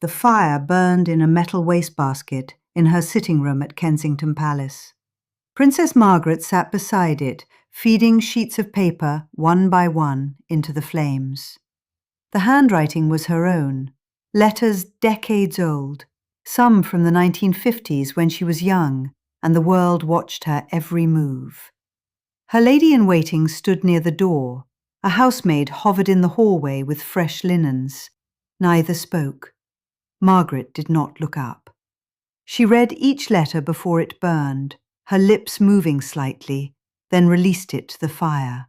The fire burned in a metal wastebasket in her sitting room at Kensington Palace. Princess Margaret sat beside it, feeding sheets of paper, one by one, into the flames. The handwriting was her own, letters decades old, some from the 1950s when she was young and the world watched her every move. Her lady-in-waiting stood near the door. A housemaid hovered in the hallway with fresh linens. Neither spoke. Margaret did not look up. She read each letter before it burned, her lips moving slightly, then released it to the fire.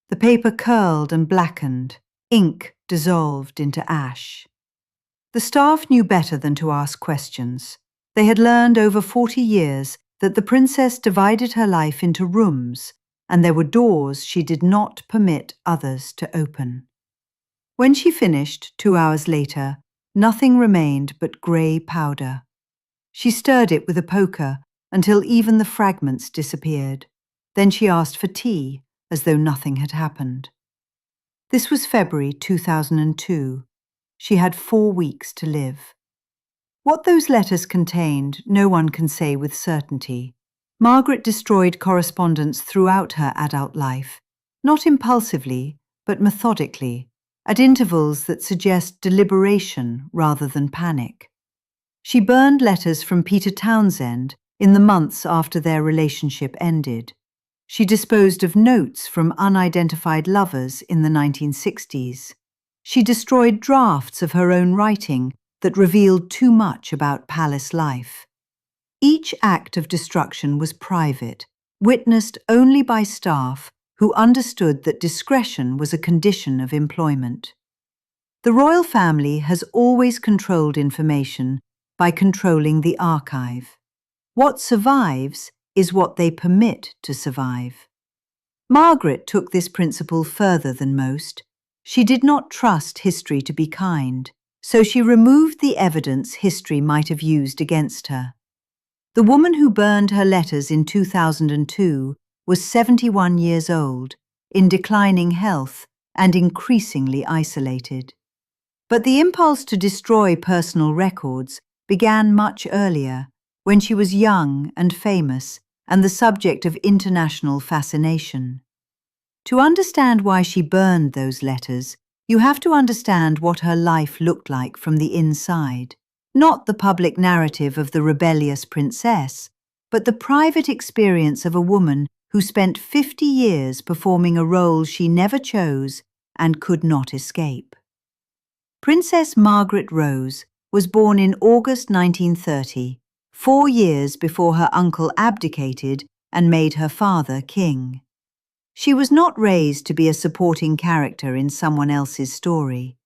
The paper curled and blackened. Ink dissolved into ash. The staff knew better than to ask questions. They had learned over 40 years that the princess divided her life into rooms, and there were doors she did not permit others to open. When she finished, 2 hours later, nothing remained but grey powder. She stirred it with a poker until even the fragments disappeared. Then she asked for tea, as though nothing had happened. This was February 2002. She had 4 weeks to live. What those letters contained, no one can say with certainty. Margaret destroyed correspondence throughout her adult life, not impulsively, but methodically, at intervals that suggest deliberation rather than panic. She burned letters from Peter Townsend in the months after their relationship ended. She disposed of notes from unidentified lovers in the 1960s. She destroyed drafts of her own writing that revealed too much about palace life. Each act of destruction was private, witnessed only by staff who understood that discretion was a condition of employment. The royal family has always controlled information by controlling the archive. What survives is what they permit to survive. Margaret took this principle further than most. She did not trust history to be kind, so she removed the evidence history might have used against her. The woman who burned her letters in 2002 was 71 years old, in declining health and increasingly isolated. But the impulse to destroy personal records began much earlier, when she was young and famous and the subject of international fascination. To understand why she burned those letters, you have to understand what her life looked like from the inside. Not the public narrative of the rebellious princess, but the private experience of a woman who spent 50 years performing a role she never chose and could not escape. Princess Margaret Rose was born in August 1930, 4 years before her uncle abdicated and made her father king. She was not raised to be a supporting character in someone else's story.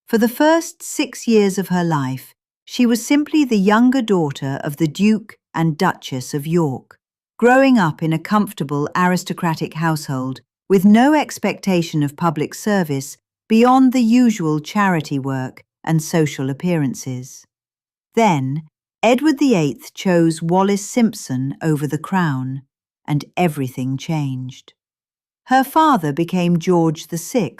For the first 6 years of her life, she was simply the younger daughter of the Duke and Duchess of York, growing up in a comfortable aristocratic household with no expectation of public service beyond the usual charity work and social appearances. Then, Edward VIII chose Wallis Simpson over the crown, and everything changed. Her father became George VI,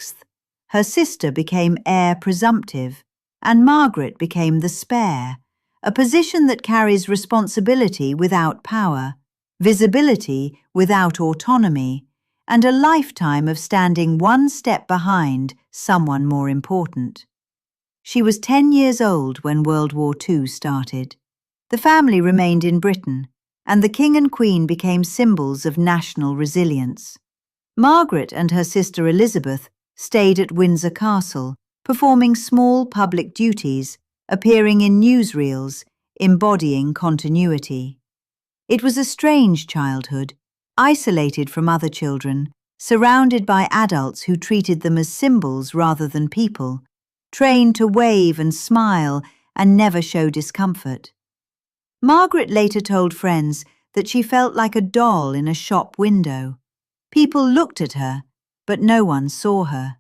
her sister became heir presumptive, and Margaret became the spare, a position that carries responsibility without power, visibility without autonomy, and a lifetime of standing one step behind someone more important. She was 10 years old when World War II started. The family remained in Britain, and the King and Queen became symbols of national resilience. Margaret and her sister Elizabeth stayed at Windsor Castle, performing small public duties, appearing in newsreels, embodying continuity. It was a strange childhood, isolated from other children, surrounded by adults who treated them as symbols rather than people, trained to wave and smile and never show discomfort. Margaret later told friends that she felt like a doll in a shop window. People looked at her, but no one saw her.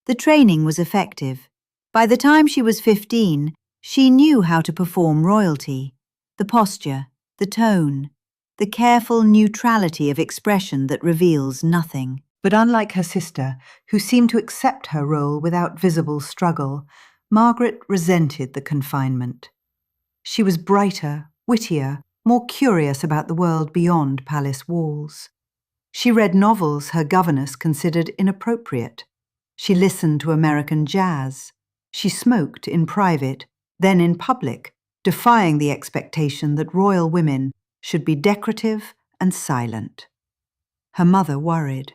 The training was effective. By the time she was 15, she knew how to perform royalty, the posture, the tone, the careful neutrality of expression that reveals nothing. But unlike her sister, who seemed to accept her role without visible struggle, Margaret resented the confinement. She was brighter, wittier, more curious about the world beyond palace walls. She read novels her governess considered inappropriate. She listened to American jazz. She smoked in private, then in public, defying the expectation that royal women should be decorative and silent. Her mother worried.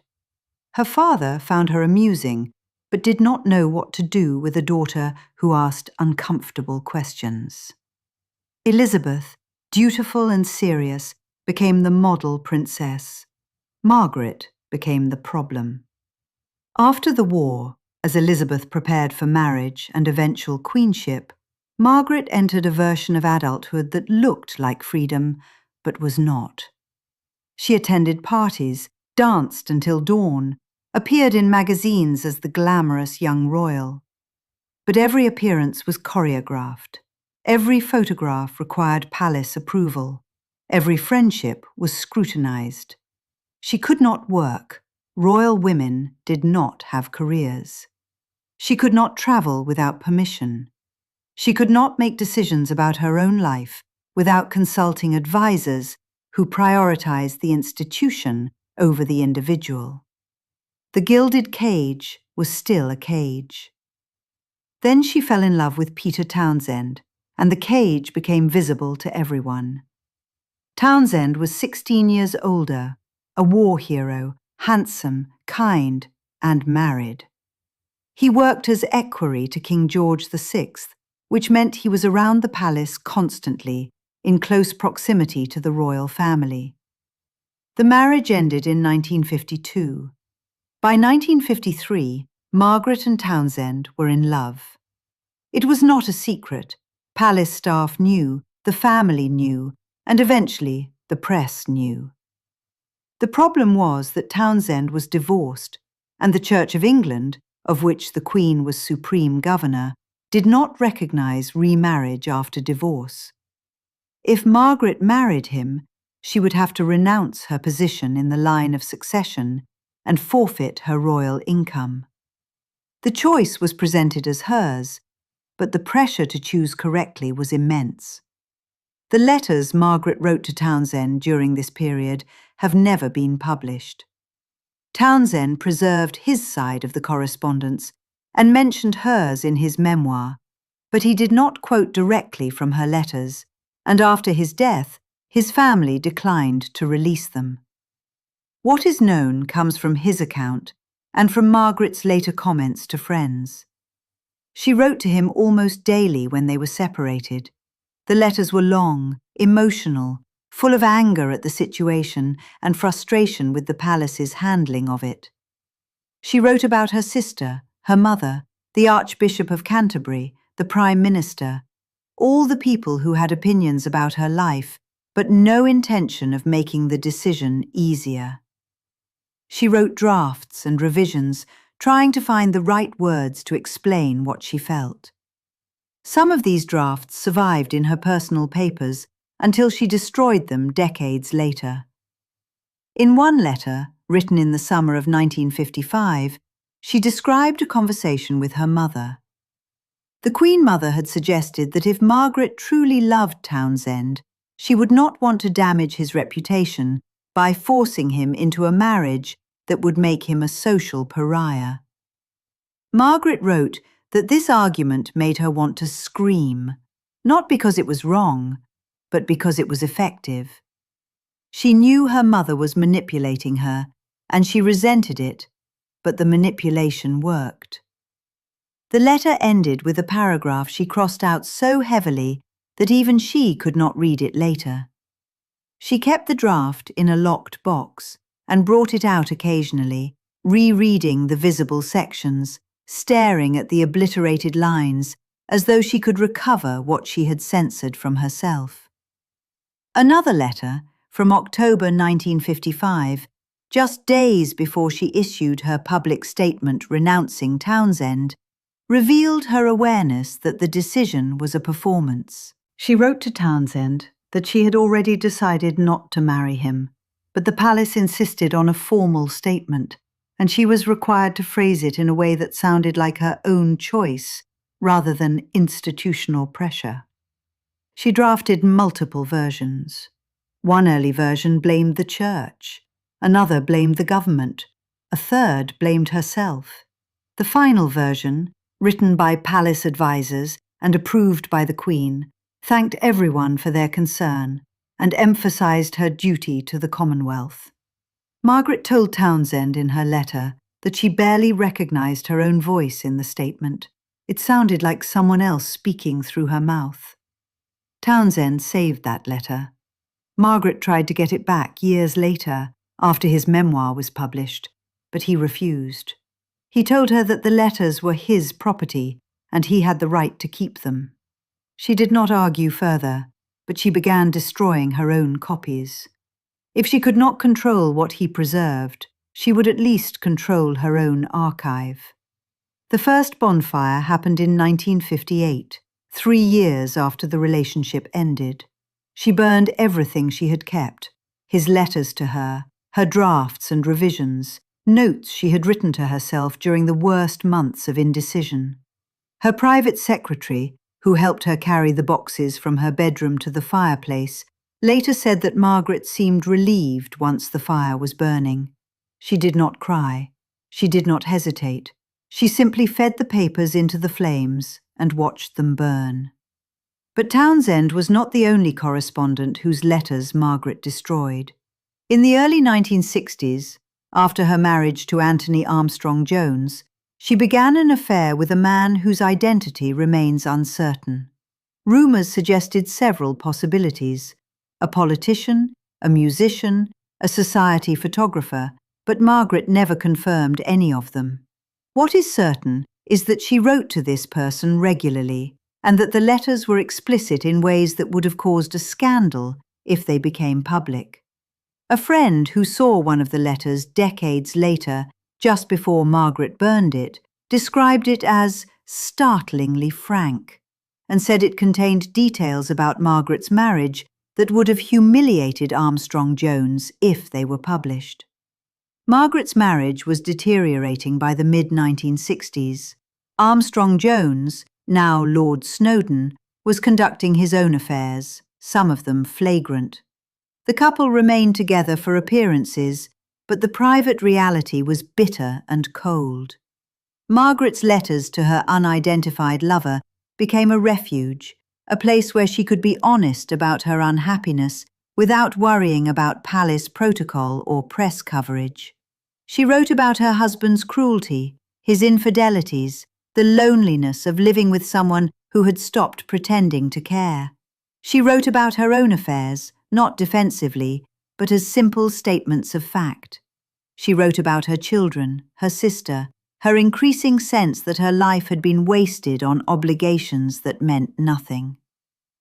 Her father found her amusing, but did not know what to do with a daughter who asked uncomfortable questions. Elizabeth, dutiful and serious, became the model princess. Margaret became the problem. After the war, as Elizabeth prepared for marriage and eventual queenship, Margaret entered a version of adulthood that looked like freedom, but was not. She attended parties, danced until dawn, appeared in magazines as the glamorous young royal. But every appearance was choreographed. Every photograph required palace approval. Every friendship was scrutinized. She could not work. Royal women did not have careers. She could not travel without permission. She could not make decisions about her own life without consulting advisors who prioritized the institution over the individual. The gilded cage was still a cage. Then she fell in love with Peter Townsend, and the cage became visible to everyone. Townsend was 16 years older, a war hero, handsome, kind, and married. He worked as equerry to King George VI, which meant he was around the palace constantly, in close proximity to the royal family. The marriage ended in 1952. By 1953, Margaret and Townsend were in love. It was not a secret. Palace staff knew, the family knew, and eventually the press knew. The problem was that Townsend was divorced, and the Church of England, of which the Queen was supreme governor, did not recognize remarriage after divorce. If Margaret married him, she would have to renounce her position in the line of succession and forfeit her royal income. The choice was presented as hers, but the pressure to choose correctly was immense. The letters Margaret wrote to Townsend during this period have never been published. Townsend preserved his side of the correspondence and mentioned hers in his memoir, but he did not quote directly from her letters, and after his death, his family declined to release them. What is known comes from his account and from Margaret's later comments to friends. She wrote to him almost daily when they were separated. The letters were long, emotional, full of anger at the situation and frustration with the palace's handling of it. She wrote about her sister, her mother, the Archbishop of Canterbury, the Prime Minister, all the people who had opinions about her life, but no intention of making the decision easier. She wrote drafts and revisions, trying to find the right words to explain what she felt. Some of these drafts survived in her personal papers until she destroyed them decades later. In one letter, written in the summer of 1955, she described a conversation with her mother. The Queen Mother had suggested that if Margaret truly loved Townsend, she would not want to damage his reputation by forcing him into a marriage that would make him a social pariah. Margaret wrote that this argument made her want to scream, not because it was wrong, but because it was effective. She knew her mother was manipulating her, and she resented it, but the manipulation worked. The letter ended with a paragraph she crossed out so heavily that even she could not read it later. She kept the draft in a locked box and brought it out occasionally, rereading the visible sections, staring at the obliterated lines as though she could recover what she had censored from herself. Another letter, from October 1955, just days before she issued her public statement renouncing Townsend, revealed her awareness that the decision was a performance. She wrote to Townsend that she had already decided not to marry him, but the palace insisted on a formal statement, and she was required to phrase it in a way that sounded like her own choice, rather than institutional pressure. She drafted multiple versions. One early version blamed the church, another blamed the government, a third blamed herself. The final version, written by palace advisers and approved by the Queen, thanked everyone for their concern and emphasised her duty to the Commonwealth. Margaret told Townsend in her letter that she barely recognised her own voice in the statement. It sounded like someone else speaking through her mouth. Townsend saved that letter. Margaret tried to get it back years later, after his memoir was published, but he refused. He told her that the letters were his property and he had the right to keep them. She did not argue further, but she began destroying her own copies. If she could not control what he preserved, she would at least control her own archive. The first bonfire happened in 1958, 3 years after the relationship ended. She burned everything she had kept, his letters to her drafts and revisions, notes she had written to herself during the worst months of indecision. Her private secretary, who helped her carry the boxes from her bedroom to the fireplace, later said that Margaret seemed relieved once the fire was burning. She did not cry. She did not hesitate. She simply fed the papers into the flames and watched them burn. But Townsend was not the only correspondent whose letters Margaret destroyed. In the early 1960s, after her marriage to Anthony Armstrong Jones, she began an affair with a man whose identity remains uncertain. Rumours suggested several possibilities: a politician, a musician, a society photographer, but Margaret never confirmed any of them. What is certain is that she wrote to this person regularly, and that the letters were explicit in ways that would have caused a scandal if they became public. A friend who saw one of the letters decades later, just before Margaret burned it, described it as startlingly frank, and said it contained details about Margaret's marriage that would have humiliated Armstrong Jones if they were published. Margaret's marriage was deteriorating by the mid-1960s. Armstrong Jones, now Lord Snowdon, was conducting his own affairs, some of them flagrant. The couple remained together for appearances, but the private reality was bitter and cold. Margaret's letters to her unidentified lover became a refuge, a place where she could be honest about her unhappiness without worrying about palace protocol or press coverage. She wrote about her husband's cruelty, his infidelities, the loneliness of living with someone who had stopped pretending to care. She wrote about her own affairs, not defensively, but as simple statements of fact. She wrote about her children, her sister, her increasing sense that her life had been wasted on obligations that meant nothing.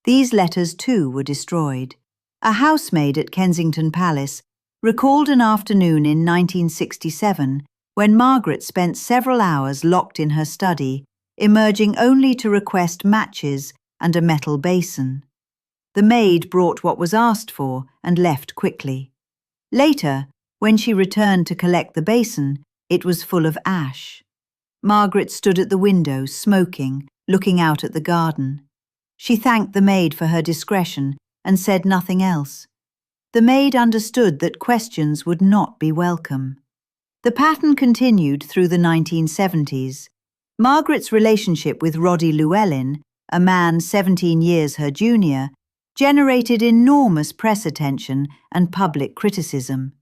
These letters, too, were destroyed. A housemaid at Kensington Palace recalled an afternoon in 1967 when Margaret spent several hours locked in her study, emerging only to request matches and a metal basin. The maid brought what was asked for and left quickly. Later, when she returned to collect the basin, it was full of ash. Margaret stood at the window, smoking, looking out at the garden. She thanked the maid for her discretion and said nothing else. The maid understood that questions would not be welcome. The pattern continued through the 1970s. Margaret's relationship with Roddy Llewellyn, a man 17 years her junior, generated enormous press attention and public criticism.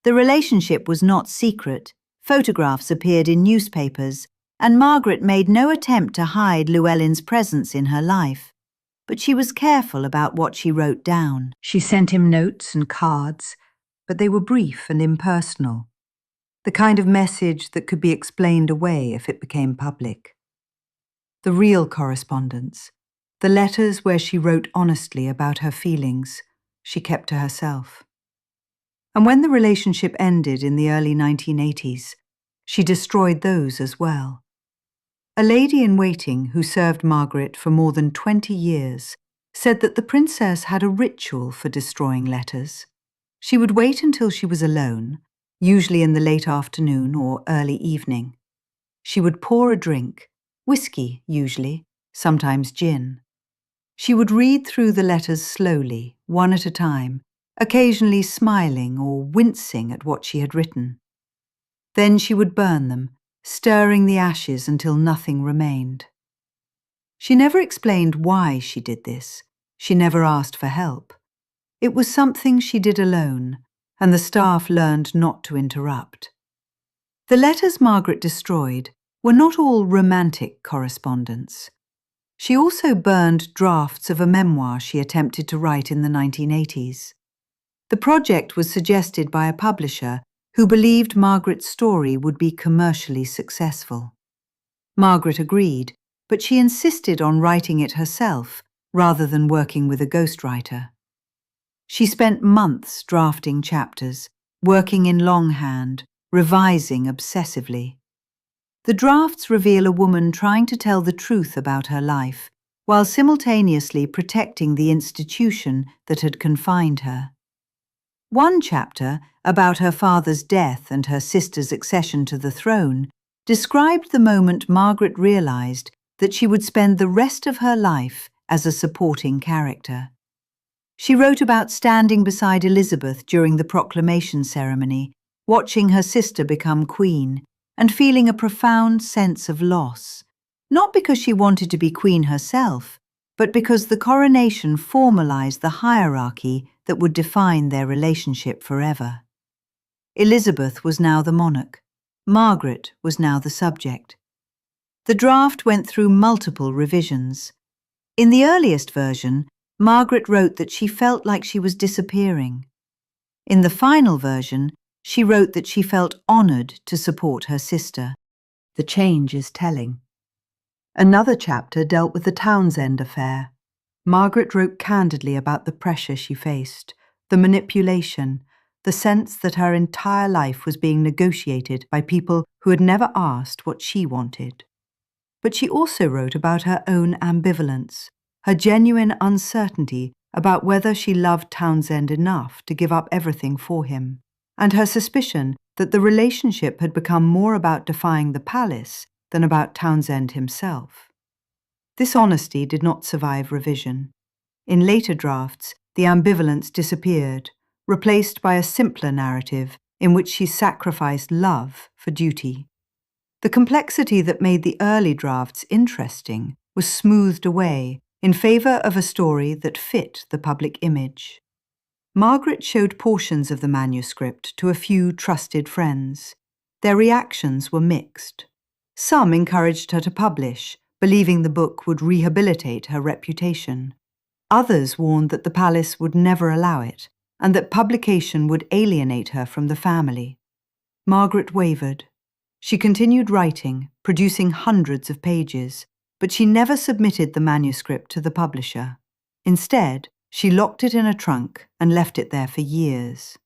The relationship was not secret. Photographs appeared in newspapers, and Margaret made no attempt to hide Llewellyn's presence in her life. But she was careful about what she wrote down. She sent him notes and cards, but they were brief and impersonal. The kind of message that could be explained away if it became public. The real correspondence, the letters where she wrote honestly about her feelings, she kept to herself. And when the relationship ended in the early 1980s, she destroyed those as well. A lady-in-waiting who served Margaret for more than 20 years said that the princess had a ritual for destroying letters. She would wait until she was alone, usually in the late afternoon or early evening. She would pour a drink, Whiskey, usually, sometimes gin. She would read through the letters slowly, one at a time, occasionally smiling or wincing at what she had written. Then she would burn them, stirring the ashes until nothing remained. She never explained why she did this. She never asked for help. It was something she did alone, and the staff learned not to interrupt. The letters Margaret destroyed were not all romantic correspondence. She also burned drafts of a memoir she attempted to write in the 1980s. The project was suggested by a publisher who believed Margaret's story would be commercially successful. Margaret agreed, but she insisted on writing it herself rather than working with a ghostwriter. She spent months drafting chapters, working in longhand, revising obsessively. The drafts reveal a woman trying to tell the truth about her life, while simultaneously protecting the institution that had confined her. One chapter, about her father's death and her sister's accession to the throne, described the moment Margaret realized that she would spend the rest of her life as a supporting character. She wrote about standing beside Elizabeth during the proclamation ceremony, watching her sister become queen, and feeling a profound sense of loss, not because she wanted to be queen herself, but because the coronation formalized the hierarchy that would define their relationship forever. Elizabeth was now the monarch. Margaret was now the subject. The draft went through multiple revisions. In the earliest version, Margaret wrote that she felt like she was disappearing. In the final version, she wrote that she felt honored to support her sister. The change is telling. Another chapter dealt with the Townsend affair. Margaret wrote candidly about the pressure she faced, the manipulation, the sense that her entire life was being negotiated by people who had never asked what she wanted. But she also wrote about her own ambivalence, her genuine uncertainty about whether she loved Townsend enough to give up everything for him, and her suspicion that the relationship had become more about defying the palace than about Townsend himself. This honesty did not survive revision. In later drafts, the ambivalence disappeared, replaced by a simpler narrative in which she sacrificed love for duty. The complexity that made the early drafts interesting was smoothed away in favor of a story that fit the public image. Margaret showed portions of the manuscript to a few trusted friends. Their reactions were mixed. Some encouraged her to publish, believing the book would rehabilitate her reputation. Others warned that the palace would never allow it, and that publication would alienate her from the family. Margaret wavered. She continued writing, producing hundreds of pages, but she never submitted the manuscript to the publisher. Instead, she locked it in a trunk and left it there for years.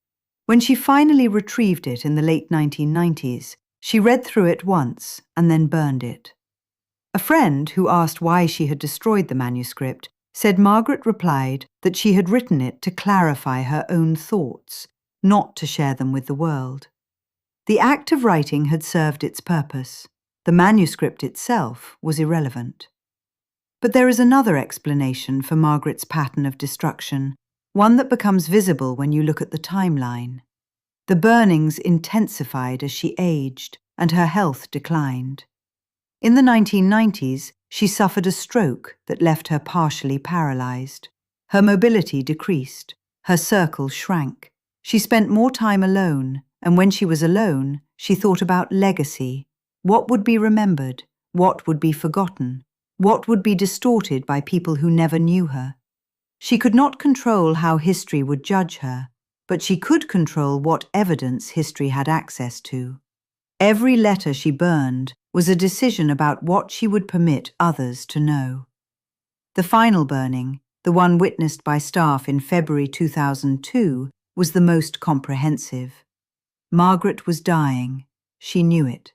When she finally retrieved it in the late 1990s, she read through it once and then burned it. A friend who asked why she had destroyed the manuscript said Margaret replied that she had written it to clarify her own thoughts, not to share them with the world. The act of writing had served its purpose. The manuscript itself was irrelevant. But there is another explanation for Margaret's pattern of destruction, one that becomes visible when you look at the timeline. The burnings intensified as she aged, and her health declined. In the 1990s, she suffered a stroke that left her partially paralyzed. Her mobility decreased. Her circle shrank. She spent more time alone, and when she was alone, she thought about legacy. What would be remembered? What would be forgotten? What would be distorted by people who never knew her? She could not control how history would judge her, but she could control what evidence history had access to. Every letter she burned was a decision about what she would permit others to know. The final burning, the one witnessed by staff in February 2002, was the most comprehensive. Margaret was dying. She knew it.